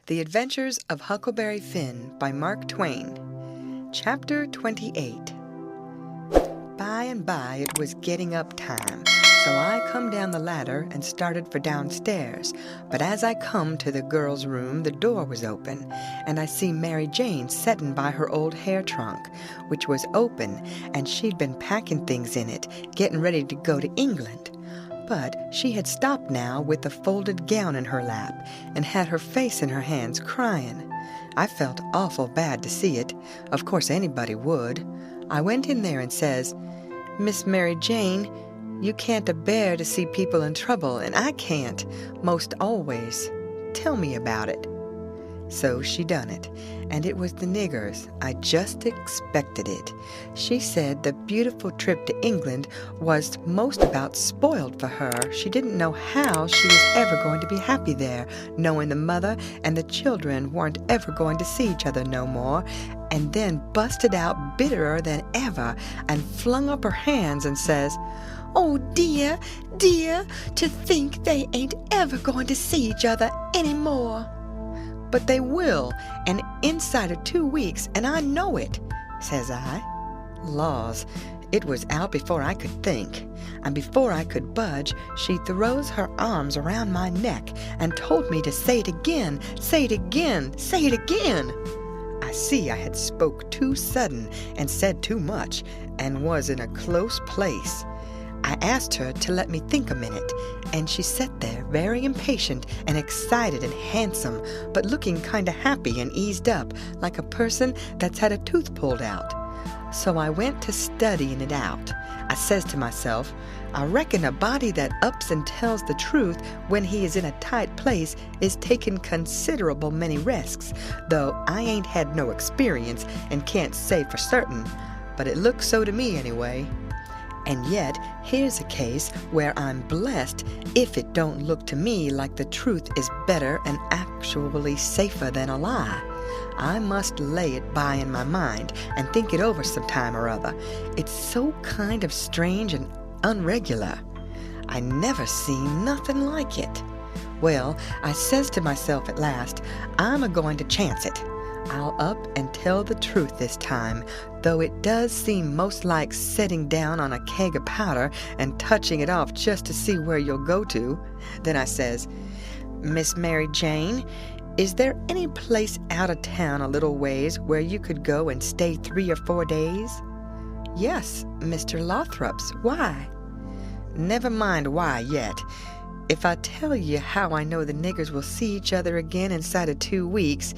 The Adventures of Huckleberry Finn by Mark Twain. Chapter-28. By and by it was getting up time, so I come down the ladder and started for downstairs. But as I come to the girl's room, the door was open, and I see Mary Jane settin' by her old hair trunk, which was open, and she'd been packing things in it, getting ready to go to England. But she had stopped now with a folded gown in her lap and had her face in her hands crying. I felt awful bad to see it. Of course anybody would. I went in there and says, "Miss Mary Jane, you can't a-bear to see people in trouble, and I can't, most always. Tell me about it." So she done it, and it was the niggers. I just expected it. She said the beautiful trip to England was most about spoiled for her. She didn't know how she was ever going to be happy there, knowing the mother and the children weren't ever going to see each other no more, and then busted out bitterer than ever and flung up her hands and says, "Oh, dear, dear, to think they ain't ever going to see each other any more." "But they will, and inside of 2 weeks, and I know it," says I. Laws, it was out before I could think, and before I could budge, she throws her arms around my neck and told me to say it again, say it again, say it again. I see I had spoke too sudden and said too much, and was in a close place. I asked her to let me think a minute, and she sat there very impatient and excited and handsome, but looking kind of happy and eased up, like a person that's had a tooth pulled out. So I went to studying it out. I says to myself, I reckon a body that ups and tells the truth when he is in a tight place is taking considerable many risks, though I ain't had no experience and can't say for certain, but it looks so to me anyway. And yet, here's a case where I'm blessed if it don't look to me like the truth is better and actually safer than a lie. I must lay it by in my mind and think it over some time or other. It's so kind of strange and unregular. I never seen nothing like it. Well, I says to myself at last, I'm a-going to chance it. I'll up and tell the truth this time, though it does seem most like setting down on a keg of powder and touching it off just to see where you'll go to. Then I says, "Miss Mary Jane, is there any place out of town a little ways where you could go and stay 3 or 4 days?" "Yes, Mr. Lothrop's. Why?" "Never mind why yet. If I tell you how I know the niggers will see each other again inside of 2 weeks,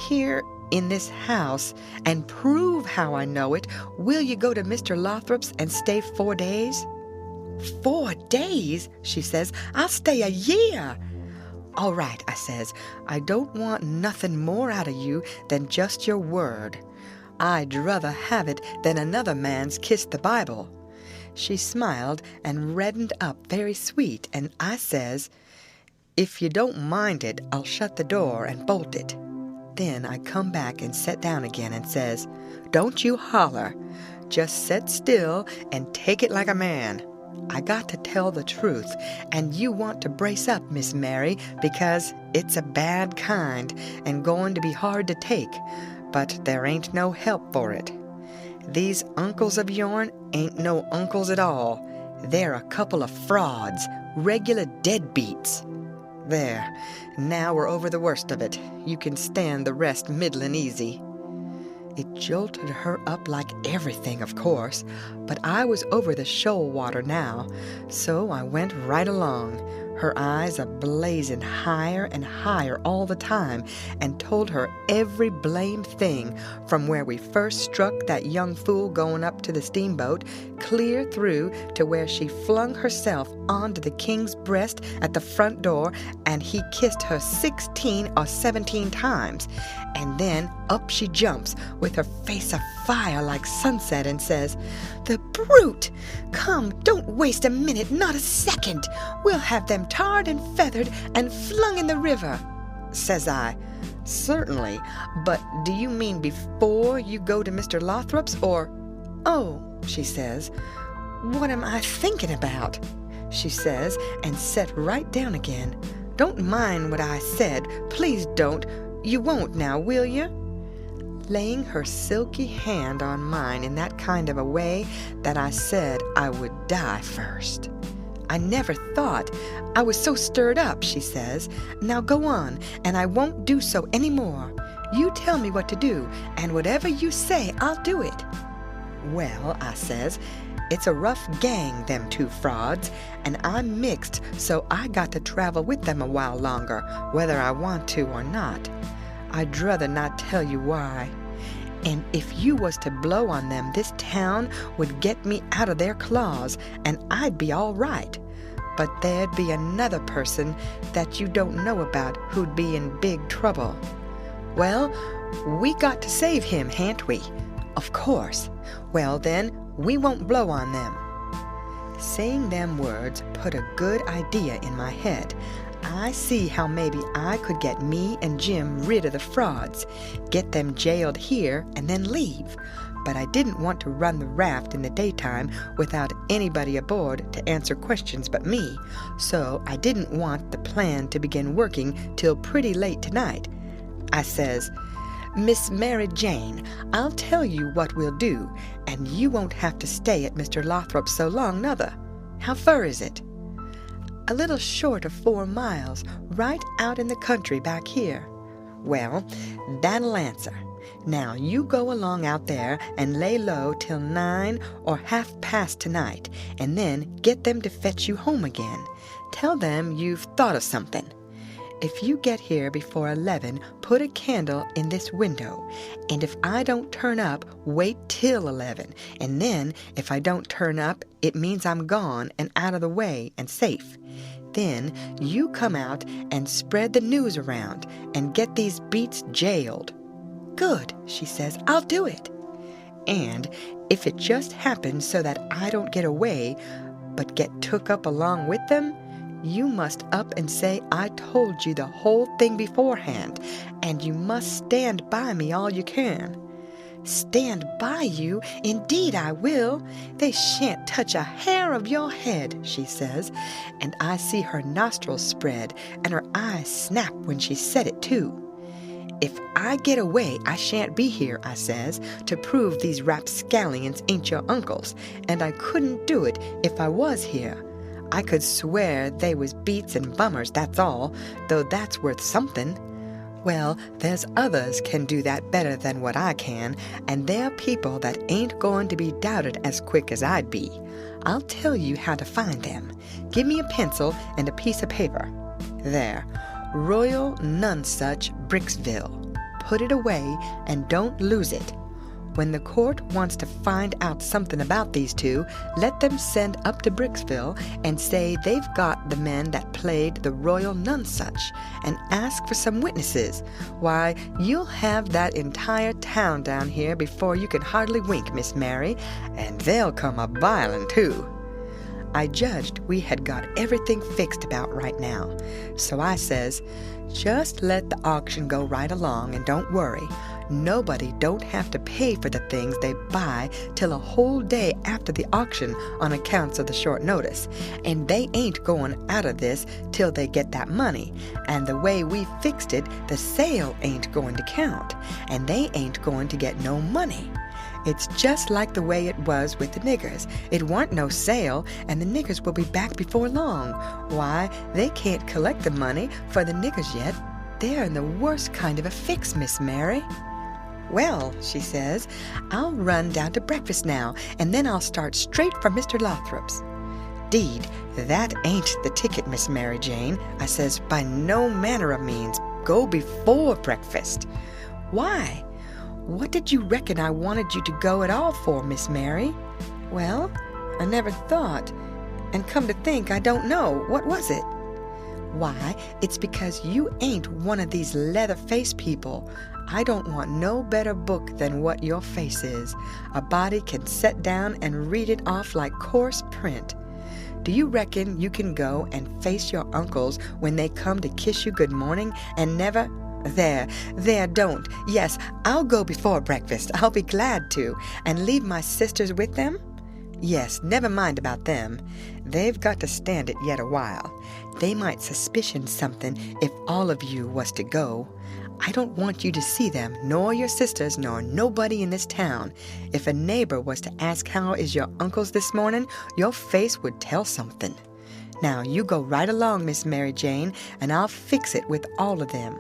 here in this house, and prove how I know it, will you go to Mr. Lothrop's and stay 4 days?" "4 days?" she says. "I'll stay a year." "All right," I says. "I don't want nothing more out of you than just your word. I'd rather have it than another man's kiss the Bible." She smiled and reddened up very sweet, and I says, "If you don't mind it, I'll shut the door and bolt it." Then I come back and set down again and says, "Don't you holler. Just set still and take it like a man. I got to tell the truth, and you want to brace up, Miss Mary, because it's a bad kind and going to be hard to take, but there ain't no help for it. These uncles of yourn ain't no uncles at all. They're a couple of frauds, regular deadbeats. There, now we're over the worst of it. You can stand the rest middlin' easy." It jolted her up like everything, of course, but I was over the shoal water now, so I went right along, her eyes a-blazing higher and higher all the time, and told her every blamed thing, from where we first struck that young fool going up to the steamboat, clear through to where she flung herself onto the king's breast at the front door, and he kissed her 16 or 17 times, and then up she jumps with her face afire like sunset and says, "The brute! Come, don't waste a minute, not a second. We'll have them tarred and feathered and flung in the river." Says I, "Certainly, but do you mean before you go to Mr. Lothrop's, or—" "Oh," she says, "what am I thinking about?" she says, and set right down again. don't mind what I said. Please don't. You won't now, will you?" Laying her silky hand on mine in that kind of a way that I said I would die first. "I never thought. I was so stirred up," she says. "Now go on, and I won't do so any more. You tell me what to do, and whatever you say, I'll do it." "Well," I says, "it's a rough gang, them two frauds, and I'm mixed, so I got to travel with them a while longer, whether I want to or not. I'd druther not tell you why. And if you was to blow on them, this town would get me out of their claws, and I'd be all right. But there'd be another person that you don't know about who'd be in big trouble." "Well, we got to save him, han't we?" "Of course." "Well, then, we won't blow on them." Saying them words put a good idea in my head. I see how maybe I could get me and Jim rid of the frauds, get them jailed here, and then leave. But I didn't want to run the raft in the daytime without anybody aboard to answer questions but me, so I didn't want the plan to begin working till pretty late tonight. I says, "Miss Mary Jane, I'll tell you what we'll do, and you won't have to stay at Mr. Lothrop's so long, nother. How fur is it?" "A little short of 4 miles, right out in the country back here." "Well, that'll answer. Now you go along out there and lay low till 9 or 1/2 tonight, and then get them to fetch you home again. Tell them you've thought of something. If you get here before 11, put a candle in this window, and if I don't turn up, wait till 11, and then if I don't turn up, it means I'm gone and out of the way and safe. Then you come out and spread the news around and get these beats jailed." "Good," she says, "I'll do it." "And if it just happens so that I don't get away, but get took up along with them, you must up and say I told you the whole thing beforehand, and you must stand by me all you can." "Stand by you? Indeed I will. They shan't touch a hair of your head," she says, and I see her nostrils spread and her eyes snap when she said it too. "If I get away, I shan't be here," I says, "to prove these rapscallions ain't your uncles, and I couldn't do it if I was here. I could swear they was beats and bummers, that's all, though that's worth something. Well, there's others can do that better than what I can, and they're people that ain't going to be doubted as quick as I'd be. I'll tell you how to find them. Give me a pencil and a piece of paper. There, Royal Nonesuch, Bricksville. Put it away and don't lose it. When the court wants to find out something about these two, let them send up to Bricksville and say they've got the men that played the Royal Nonesuch, and ask for some witnesses. Why, you'll have that entire town down here before you can hardly wink, Miss Mary, and they'll come a-bilin' too." I judged we had got everything fixed about right now, so I says, "Just let the auction go right along and don't worry. Nobody don't have to pay for the things they buy till a whole day after the auction on accounts of the short notice, and they ain't going out of this till they get that money, and the way we fixed it, the sale ain't going to count, and they ain't going to get no money. It's just like the way it was with the niggers. It warn't no sale, and the niggers will be back before long. Why, they can't collect the money for the niggers yet. They're in the worst kind of a fix, Miss Mary." "Well," she says, "I'll run down to breakfast now, and then I'll start straight for Mr. Lothrop's." "'Deed, that ain't the ticket, Miss Mary Jane," I says, "by no manner of means. Go before breakfast." "Why? What did you reckon I wanted you to go at all for, Miss Mary?" "Well, I never thought, and come to think, I don't know. What was it?" "Why, it's because you ain't one of these leather-faced people. I don't want no better book than what your face is. A body can set down and read it off like coarse print. Do you reckon you can go and face your uncles when they come to kiss you good morning and never— There, don't. Yes, I'll go before breakfast. I'll be glad to. And leave my sisters with them? Yes, never mind about them. They've got to stand it yet a while. They might suspicion something if all of you was to go. I don't want you to see them, nor your sisters, nor nobody in this town. If a neighbor was to ask how is your uncles this morning, your face would tell something. Now, you go right along, Miss Mary Jane, and I'll fix it with all of them.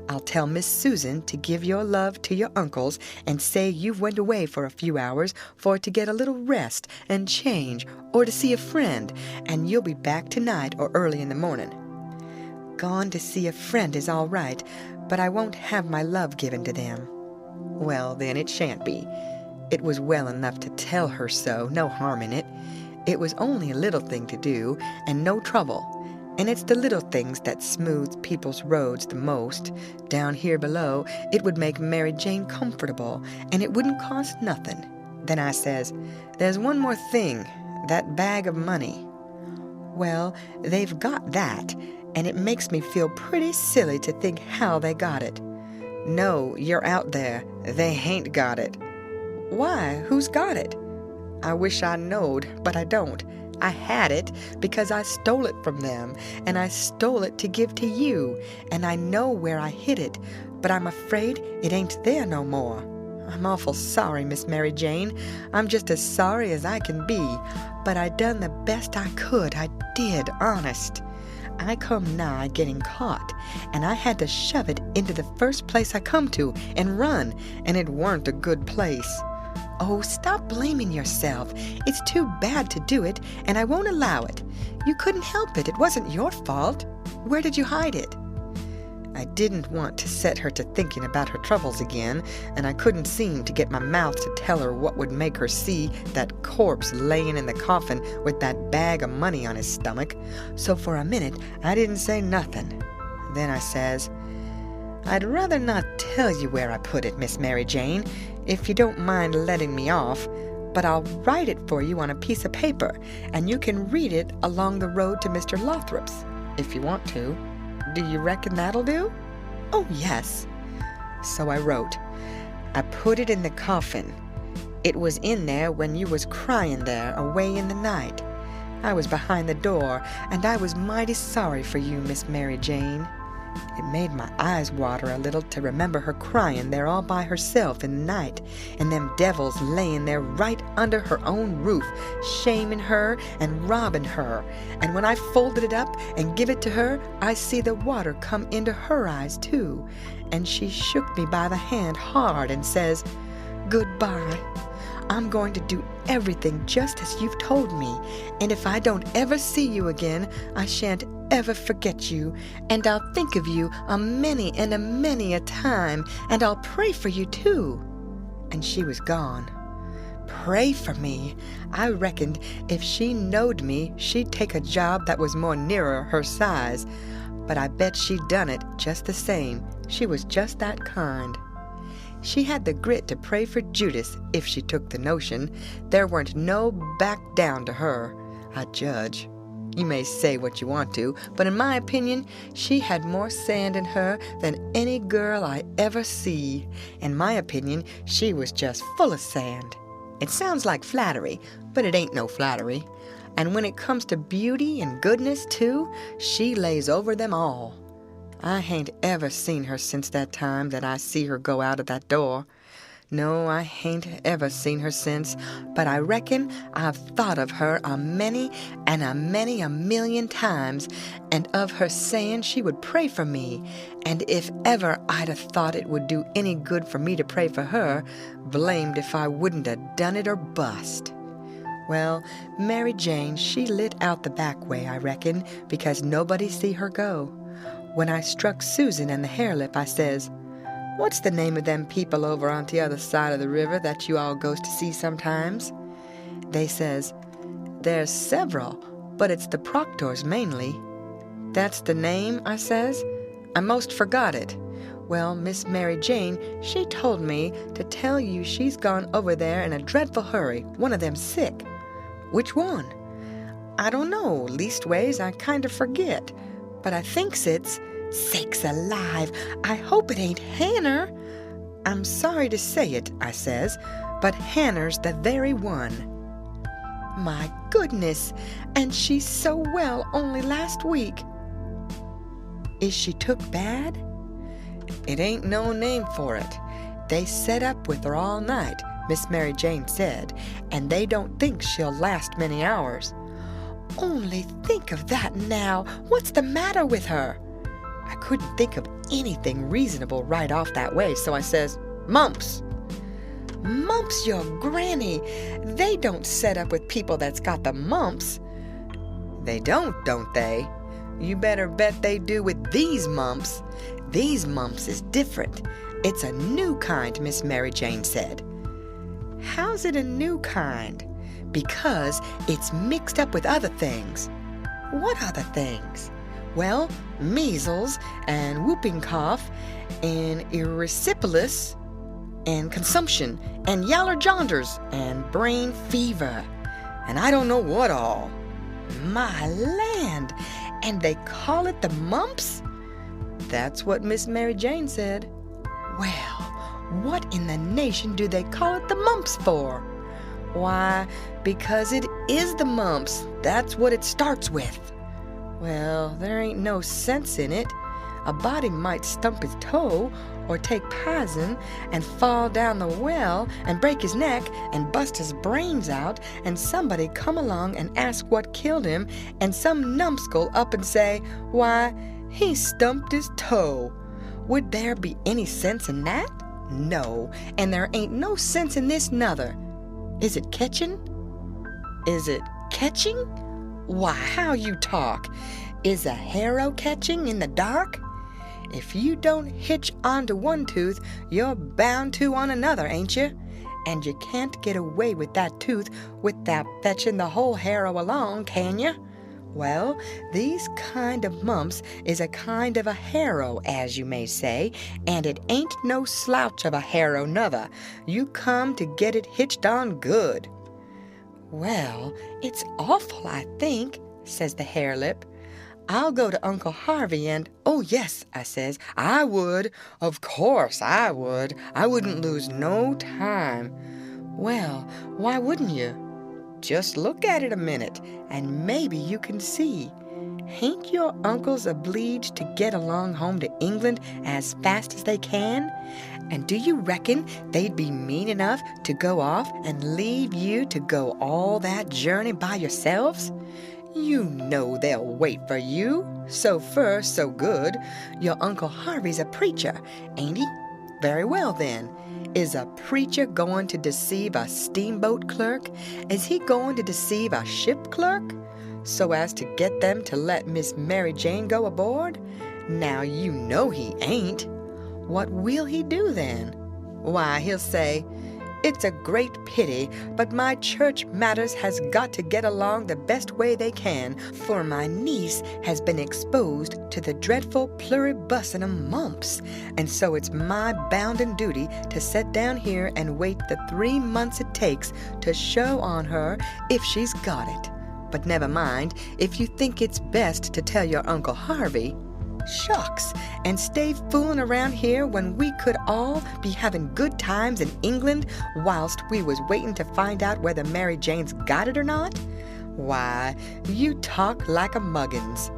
I'll tell Miss Susan to give your love to your uncles and say you went away for a few hours for to get a little rest and change or to see a friend, and you'll be back tonight or early in the morning. Gone to see a friend is all right, but I won't have my love given to them. Well, then it shan't be. It was well enough to tell her so, no harm in it. It was only a little thing to do, and no trouble. And it's the little things that smooth people's roads the most. Down here below, it would make Mary Jane comfortable, and it wouldn't cost nothing. Then I says, there's one more thing, that bag of money. Well, they've got that, and it makes me feel pretty silly to think how they got it. No, you're out there. They hain't got it. Why, who's got it? I wish I knowed, but I don't. I had it because I stole it from them, and I stole it to give to you, and I know where I hid it, but I'm afraid it ain't there no more. I'm awful sorry, Miss Mary Jane. I'm just as sorry as I can be, but I done the best I could. I did, honest. I come nigh getting caught, and I had to shove it into the first place I come to and run, and it weren't a good place. Oh, stop blaming yourself. It's too bad to do it, and I won't allow it. You couldn't help it. It wasn't your fault. Where did you hide it? I didn't want to set her to thinking about her troubles again, and I couldn't seem to get my mouth to tell her what would make her see that corpse laying in the coffin with that bag of money on his stomach. So for a minute, I didn't say nothing. Then I says, I'd rather not tell you where I put it, Miss Mary Jane, if you don't mind letting me off, but I'll write it for you on a piece of paper, and you can read it along the road to Mr. Lothrop's, if you want to. Do you reckon that'll do? Oh, yes. So I wrote. I put it in the coffin. It was in there when you was crying there away in the night. I was behind the door, and I was mighty sorry for you, Miss Mary Jane. It made my eyes water a little to remember her crying there all by herself in the night, and them devils laying there right under her own roof, shaming her and robbing her. And when I folded it up and give it to her, I see the water come into her eyes too. And she shook me by the hand hard and says, Goodbye. I'm going to do everything just as you've told me, and if I don't ever see you again, I shan't ever forget you, and I'll think of you a many and a many a time, and I'll pray for you too. And she was gone. Pray for me. I reckoned if she knowed me, she'd take a job that was more nearer her size, but I bet she done it just the same. She was just that kind. She had the grit to pray for Judas if she took the notion. There weren't no back down to her, I judge. You may say what you want to, but in my opinion, she had more sand in her than any girl I ever see. In my opinion, she was just full of sand. It sounds like flattery, but it ain't no flattery. And when it comes to beauty and goodness, too, she lays over them all. I hain't ever seen her since that time that I see her go out of that door. No, I hain't ever seen her since, but I reckon I've thought of her a many a million times, and of her saying she would pray for me, and if ever I'd have thought it would do any good for me to pray for her, blamed if I wouldn't have done it or bust. Well, Mary Jane, she lit out the back way, I reckon, because nobody see her go. When I struck Susan and the harelip, I says, What's the name of them people over on the other side of the river that you all goes to see sometimes? They says, There's several, but it's the Proctors mainly. That's the name, I says. I most forgot it. Well, Miss Mary Jane, she told me to tell you she's gone over there in a dreadful hurry, one of them sick. Which one? I don't know, leastways I kind of forget. But I thinks it's, sakes alive, I hope it ain't Hanner. I'm sorry to say it, I says, but Hanner's the very one. My goodness, and she's so well only last week. Is she took bad? It ain't no name for it. They set up with her all night, Miss Mary Jane said, and they don't think she'll last many hours. Only think of that now. What's the matter with her? I couldn't think of anything reasonable right off that way, so I says, mumps. Mumps, your granny. They don't set up with people that's got the mumps. They don't they? You better bet they do with these mumps. These mumps is different. It's a new kind, Miss Mary Jane said. How's it a new kind? Because it's mixed up with other things. What other things? Well, measles and whooping cough and erysipelas and consumption and yaller janders and brain fever and I don't know what all. My land! And they call it the mumps? That's what Miss Mary Jane said. Well, what in the nation do they call it the mumps for? Why, because it is the mumps. That's what it starts with. Well, there ain't no sense in it. A body might stump his toe or take poison and fall down the well and break his neck and bust his brains out, and somebody come along and ask what killed him, and some numbskull up and say, why, he stumped his toe. Would there be any sense in that? No, and there ain't no sense in this nuther. Is it catching? Is it catching? Why, how you talk. Is a harrow catching in the dark? If you don't hitch onto one tooth, you're bound to on another, ain't you? And you can't get away with that tooth without fetching the whole harrow along, can you? Well, these kind of mumps is a kind of a harrow, as you may say, and it ain't no slouch of a harrow nuther. You come to get it hitched on good. Well, it's awful, I think, says the harelip. I'll go to Uncle Harvey and, oh, yes, I says, I would. Of course I would. I wouldn't lose no time. Well, why wouldn't you? Just look at it a minute, and maybe you can see. Hain't your uncles obleeged to get along home to England as fast as they can? And do you reckon they'd be mean enough to go off and leave you to go all that journey by yourselves? You know they'll wait for you. So fur, so good. Your Uncle Harvey's a preacher, ain't he? Very well, then. Is a preacher going to deceive a steamboat clerk? Is he going to deceive a ship clerk? So as to get them to let Miss Mary Jane go aboard? Now you know he ain't. What will he do then? Why, he'll say, it's a great pity, but my church matters has got to get along the best way they can, for my niece has been exposed to the dreadful pluribussinum mumps, and so it's my bounden duty to set down here and wait the 3 months it takes to show on her if she's got it. But never mind, if you think it's best to tell your Uncle Harvey. Shucks, and stay fooling around here when we could all be having good times in England whilst we was waiting to find out whether Mary Jane's got it or not? Why, you talk like a muggins.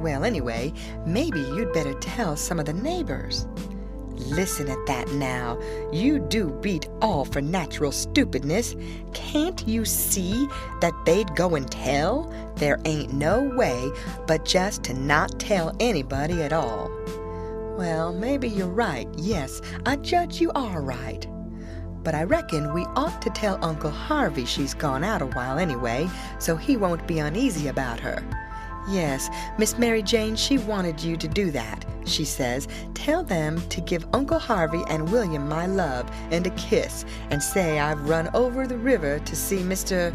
Well, anyway, maybe you'd better tell some of the neighbors. Listen at that now. You do beat all for natural stupidness. Can't you see that they'd go and tell? There ain't no way but just to not tell anybody at all. Well, maybe you're right. Yes, I judge you are right. But I reckon we ought to tell Uncle Harvey she's gone out a while anyway, so he won't be uneasy about her. Yes, Miss Mary Jane, she wanted you to do that. She says, tell them to give Uncle Harvey and William my love and a kiss, and say I've run over the river to see Mr.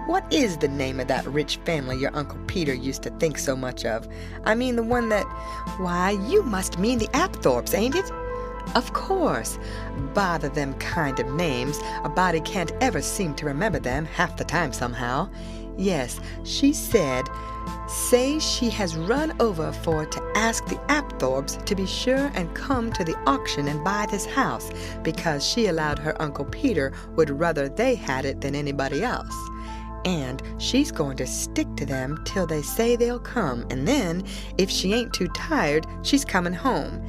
What is the name of that rich family your Uncle Peter used to think so much of? I mean the one that, why, you must mean the Apthorpes, ain't it? Of course. Bother them kind of names. A body can't ever seem to remember them half the time somehow. Yes, she said, say she has run over for to ask the Apthorpes to be sure and come to the auction and buy this house, because she allowed her Uncle Peter would rather they had it than anybody else. and she's going to stick to them till they say they'll come, and then, if she ain't too tired, she's coming home.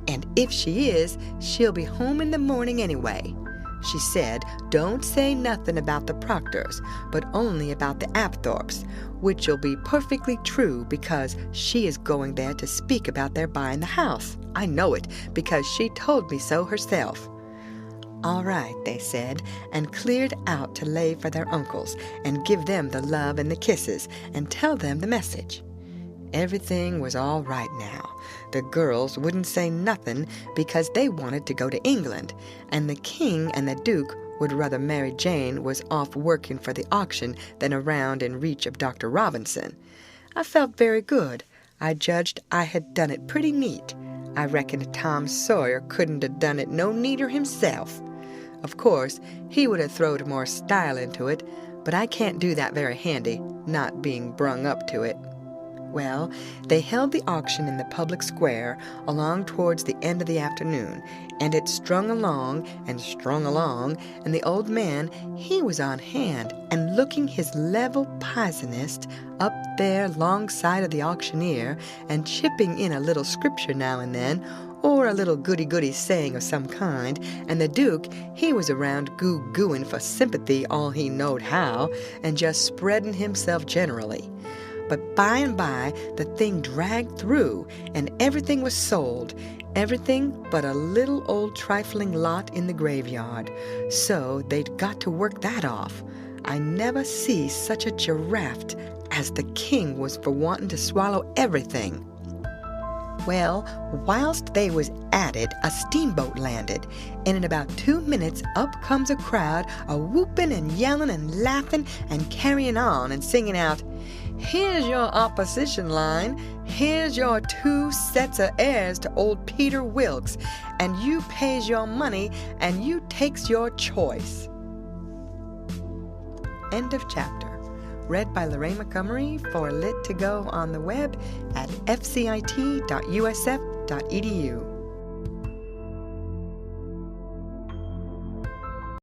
And if she is, she'll be home in the morning anyway. She said, don't say nothing about the Proctors, but only about the Apthorps, which'll be perfectly true because she is going there to speak about their buying the house. I know it, because she told me so herself. All right, they said, and cleared out to lay for their uncles, and give them the love and the kisses, and tell them the message. Everything was all right now. The girls wouldn't say nothing because they wanted to go to England, and the king and the duke would rather Mary Jane was off working for the auction than around in reach of Dr. Robinson. I felt very good. I judged I had done it pretty neat. I reckon Tom Sawyer couldn't have done it no neater himself. Of course, he would have throwed more style into it, but I can't do that very handy, not being brung up to it. Well, they held the auction in the public square along towards the end of the afternoon, and it strung along, and the old man, he was on hand and looking his level pisonest up there 'longside of the auctioneer and chipping in a little scripture now and then, or a little goody-goody saying of some kind, and the Duke, he was around goo-gooing for sympathy all he knowed how, and just spreading himself generally. But by and by the thing dragged through, and everything was sold, everything but a little old trifling lot in the graveyard. So they'd got to work that off. I never see such a giraffe as the king was for wanting to swallow everything. Well, whilst they was at it, a steamboat landed, and in about 2 minutes up comes a crowd a-whooping and yelling and laughing and carrying on and singing out, "Here's your opposition line. Here's your 2 sets of heirs to old Peter Wilks, and you pays your money and you takes your choice." End of chapter. Read by Lorraine Montgomery for Lit to Go on the web at fcit.usf.edu.